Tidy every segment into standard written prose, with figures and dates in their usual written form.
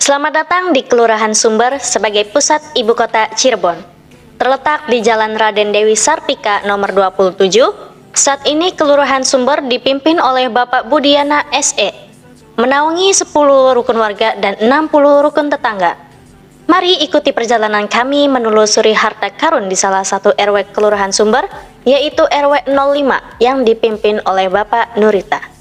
Selamat datang di Kelurahan Sumber sebagai pusat ibu kota Cirebon. Terletak di Jalan Raden Dewi Sartika nomor 27, saat ini Kelurahan Sumber dipimpin oleh Bapak Budiana SE, menaungi 10 rukun warga dan 60 rukun tetangga. Mari ikuti perjalanan kami menelusuri harta karun di salah satu RW Kelurahan Sumber, yaitu RW 05 yang dipimpin oleh Bapak Nurita.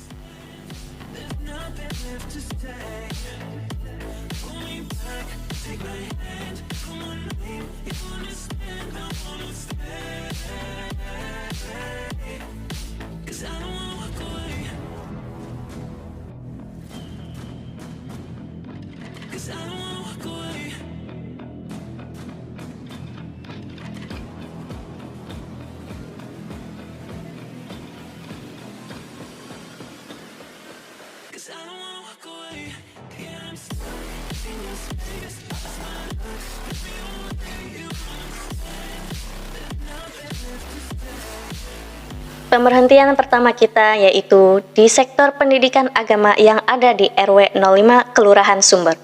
Pemberhentian pertama kita yaitu di sektor pendidikan agama yang ada di RW 05 Kelurahan Sumber.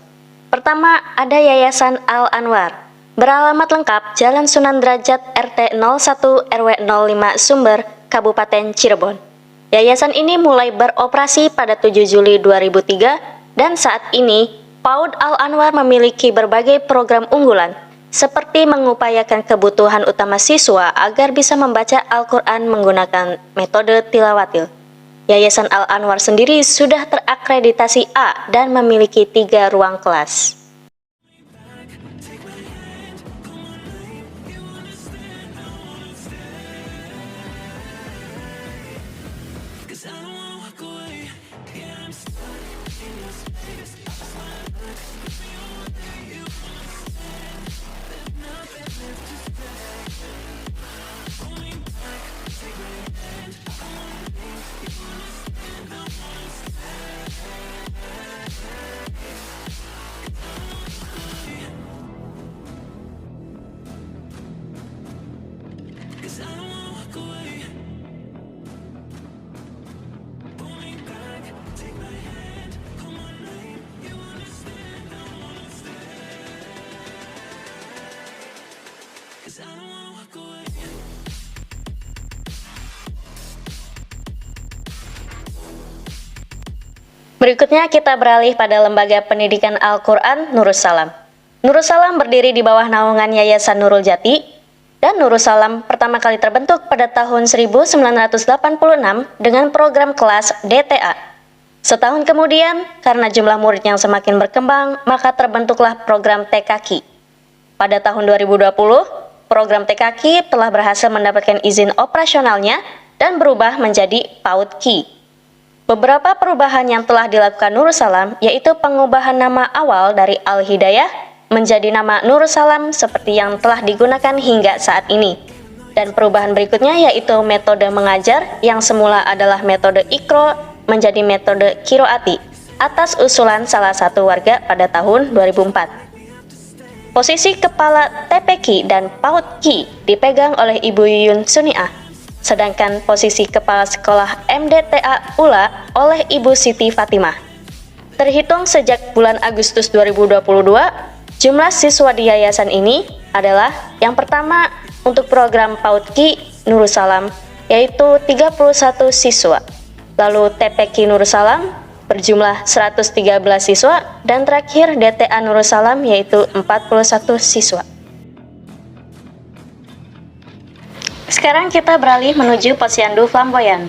Pertama, ada Yayasan Al-Anwar, beralamat lengkap Jalan Sunan Derajat RT 01 RW 05 Sumber, Kabupaten Cirebon. Yayasan ini mulai beroperasi pada 7 Juli 2003 dan saat ini PAUD Al-Anwar memiliki berbagai program unggulan seperti mengupayakan kebutuhan utama siswa agar bisa membaca Al-Quran menggunakan metode tilawatil. Yayasan Al-Anwar sendiri sudah terakreditasi A dan memiliki 3 ruang kelas. Berikutnya kita beralih pada Lembaga Pendidikan Al-Quran Nurus Salam. Nurus Salam berdiri di bawah naungan Yayasan Nurul Jati, dan Nurus Salam pertama kali terbentuk pada tahun 1986 dengan program kelas DTA. Setahun kemudian, karena jumlah murid yang semakin berkembang, maka terbentuklah program TKQ. Pada tahun 2020, program TKQ telah berhasil mendapatkan izin operasionalnya dan berubah menjadi PAUD-Q. Beberapa perubahan yang telah dilakukan Nurus Salam yaitu pengubahan nama awal dari Al-Hidayah menjadi nama Nurus Salam seperti yang telah digunakan hingga saat ini. Dan perubahan berikutnya yaitu metode mengajar yang semula adalah metode Iqra menjadi metode Qiraati atas usulan salah satu warga pada tahun 2004. Posisi kepala TPQ dan PAUD-Q dipegang oleh Ibu Yuyun Suniah. Sedangkan posisi Kepala Sekolah MDTA ULA oleh Ibu Siti Fatimah. Terhitung sejak bulan Agustus 2022, jumlah siswa di yayasan ini adalah yang pertama untuk program PAUD-Q Nurus Salam yaitu 31 siswa. Lalu TPQ Nurus Salam berjumlah 113 siswa dan terakhir DTA Nurus Salam yaitu 41 siswa. Sekarang kita beralih menuju Posyandu Flamboyan.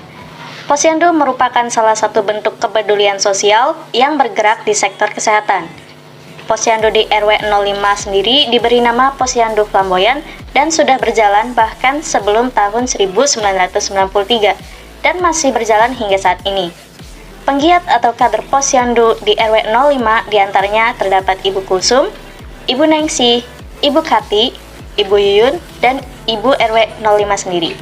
Posyandu merupakan salah satu bentuk kepedulian sosial yang bergerak di sektor kesehatan. Posyandu di RW 05 sendiri diberi nama Posyandu Flamboyan dan sudah berjalan bahkan sebelum tahun 1993 dan masih berjalan hingga saat ini. Penggiat atau kader Posyandu di RW 05 diantaranya terdapat Ibu Kulsum, Ibu Nengsi, Ibu Kati, Ibu Yuyun, dan Ibu RW 05 sendiri.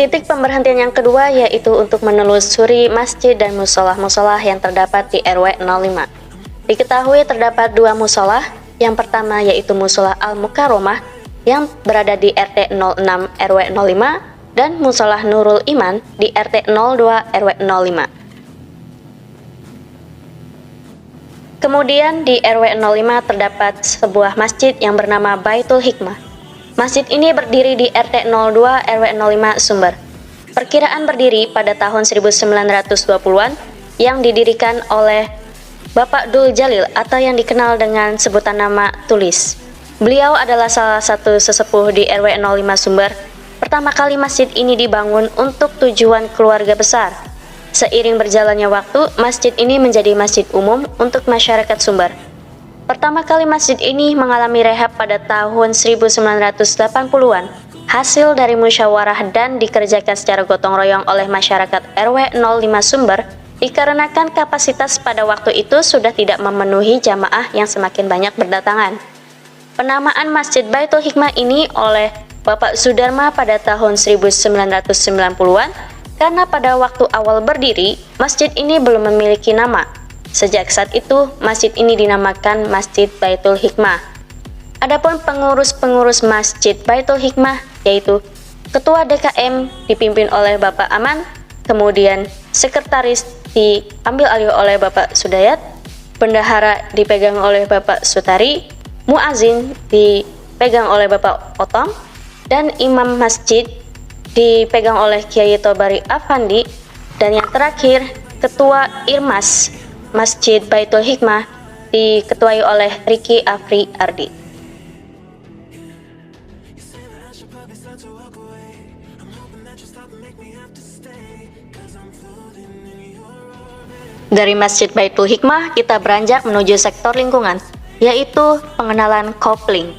Titik pemberhentian yang kedua yaitu untuk menelusuri masjid dan musolah-musolah yang terdapat di RW 05. Diketahui terdapat 2 musolah, yang pertama yaitu musolah Al-Mukarromah yang berada di RT 06 RW 05 dan musolah Nurul Iman di RT 02 RW 05. Kemudian di RW 05 terdapat sebuah masjid yang bernama Baitul Hikmah. Masjid ini berdiri di RT 02 RW 05 Sumber. Perkiraan berdiri pada tahun 1920-an yang didirikan oleh Bapak Dul Jalil atau yang dikenal dengan sebutan nama Tulis. Beliau adalah salah satu sesepuh di RW 05 Sumber. Pertama kali masjid ini dibangun untuk tujuan keluarga besar. Seiring berjalannya waktu, masjid ini menjadi masjid umum untuk masyarakat Sumber. Pertama kali masjid ini mengalami rehab pada tahun 1980-an, hasil dari musyawarah dan dikerjakan secara gotong royong oleh masyarakat RW 05 Sumber, dikarenakan kapasitas pada waktu itu sudah tidak memenuhi jamaah yang semakin banyak berdatangan. Penamaan Masjid Baitul Hikmah ini oleh Bapak Sudarma pada tahun 1990-an, karena pada waktu awal berdiri, masjid ini belum memiliki nama. Sejak saat itu, masjid ini dinamakan Masjid Baitul Hikmah. Adapun pengurus-pengurus Masjid Baitul Hikmah, yaitu Ketua DKM dipimpin oleh Bapak Aman, kemudian Sekretaris diambil alih oleh Bapak Sudayat, Bendahara dipegang oleh Bapak Sutari, Muazin dipegang oleh Bapak Otong, dan Imam Masjid dipegang oleh Kiai Tobari Afandi, dan yang terakhir Ketua Irmas Masjid Baitul Hikmah diketuai oleh Riki Afri Ardi. Dari Masjid Baitul Hikmah kita beranjak menuju sektor lingkungan, yaitu pengenalan kopling.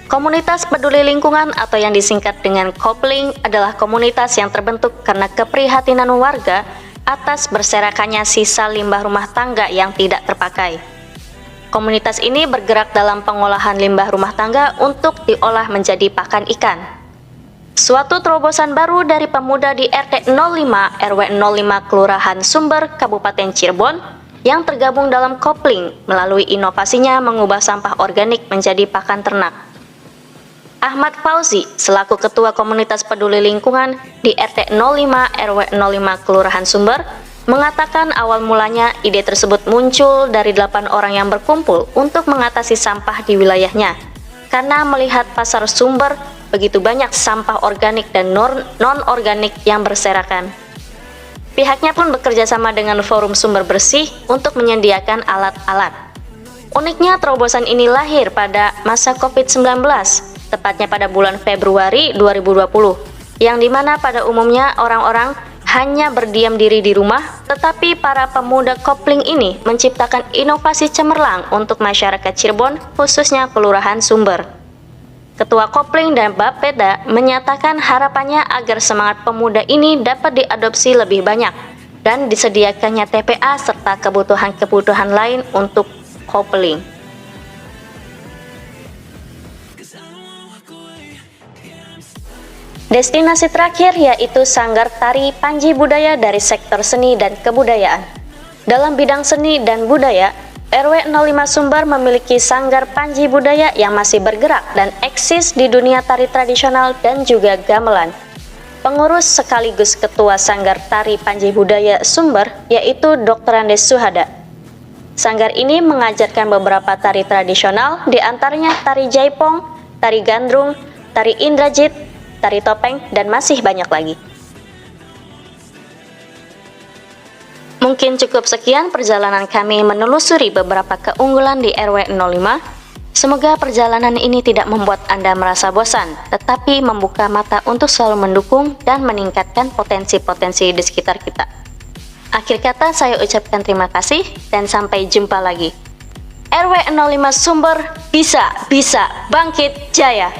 Komunitas peduli lingkungan atau yang disingkat dengan kopling adalah komunitas yang terbentuk karena keprihatinan warga atas berserakannya sisa limbah rumah tangga yang tidak terpakai. Komunitas ini bergerak dalam pengolahan limbah rumah tangga untuk diolah menjadi pakan ikan. Suatu terobosan baru dari pemuda di RT 05 RW 05 Kelurahan Sumber, Kabupaten Cirebon yang tergabung dalam kopling melalui inovasinya mengubah sampah organik menjadi pakan ternak. Ahmad Fauzi, selaku Ketua Komunitas Peduli Lingkungan di RT 05 RW 05 Kelurahan Sumber, mengatakan awal mulanya ide tersebut muncul dari 8 orang yang berkumpul untuk mengatasi sampah di wilayahnya. Karena melihat pasar Sumber begitu banyak sampah organik dan non-organik yang berserakan. Pihaknya pun bekerja sama dengan Forum Sumber Bersih untuk menyediakan alat-alat. Uniknya terobosan ini lahir pada masa COVID-19, tepatnya pada bulan Februari 2020, yang dimana pada umumnya orang-orang hanya berdiam diri di rumah, tetapi para pemuda kopling ini menciptakan inovasi cemerlang untuk masyarakat Cirebon, khususnya Kelurahan Sumber. Ketua Kopling dan Bapeda menyatakan harapannya agar semangat pemuda ini dapat diadopsi lebih banyak dan disediakannya TPA serta kebutuhan-kebutuhan lain untuk kopling. Destinasi terakhir yaitu Sanggar Tari Panji Budaya dari sektor seni dan kebudayaan. Dalam bidang seni dan budaya, RW 05 Sumber memiliki Sanggar Panji Budaya yang masih bergerak dan eksis di dunia tari tradisional dan juga gamelan. Pengurus sekaligus Ketua Sanggar Tari Panji Budaya Sumber yaitu Dr. Andes Suhada. Sanggar ini mengajarkan beberapa tari tradisional, diantaranya tari jaipong, tari gandrung, tari indrajit, tari topeng, dan masih banyak lagi. Mungkin cukup sekian perjalanan kami menelusuri beberapa keunggulan di RW 05. Semoga perjalanan ini tidak membuat Anda merasa bosan, tetapi membuka mata untuk selalu mendukung dan meningkatkan potensi-potensi di sekitar kita. Akhir kata saya ucapkan terima kasih dan sampai jumpa lagi. RW 05 Sumber bisa bangkit jaya.